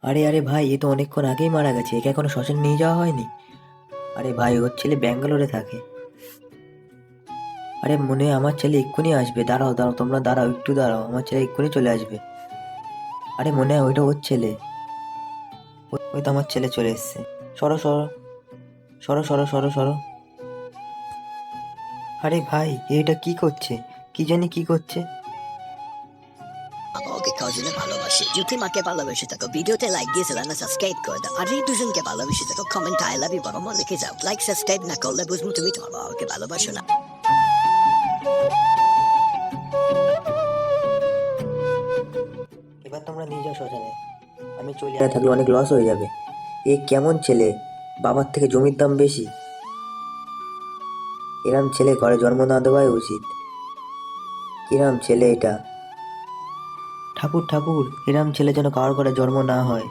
আরে আরে ভাই, এ তো অনেকক্ষণ আগেই মারা গেছে, একে এখনো শ্মশানে নিয়ে যাওয়া হয়নি। আরে ভাই, ওর ছেলে ব্যাঙ্গালোরে থাকে। আরে মনে হয় আমার ছেলে এক্ষুনি আসবে, দাঁড়াও দাঁড়াও, তোমরা দাঁড়াও, একটু দাঁড়াও, আমার ছেলে এক্ষুনি চলে আসবে। আরে মনে হয় ওইটা ওর ছেলে। ওই তো আমার ছেলে চলে এসছে। সরো সরো সরো সরো সরো সরো। আরে ভাই, এটা কি করছে? কি জানি কি করছে। বাবা ওকে কজনে ভালোবাসে, যদি মাকে ভালোবেসে থাকো ভিডিওতে লাইক দিয়েছিলাম না, সাবস্ক্রাইব করে দাও। আর এই দুজনকে ভালোবেসে থাকো কমেন্ট আই লাভ ইউ বাবা মা লিখে যাও। লাইক সাবস্ক্রাইব না করলে বুঝবো তুমি তোমার বাবাকে ভালোবাসো না। এবার তোমরা নিয়ে যাও শ্মশানে, আমি চলে না থাকলে অনেক লস হয়ে যাবে। এ কেমন ছেলে, বাবার থেকে জমির দাম বেশি। এরম ছেলে ঘরে জন্ম না দেওয়াই উচিত। কিরম ছেলে এটা। ঠাকুর ঠাকুর, এরম ছেলে যেন কারোর ঘরে জন্ম না হয়।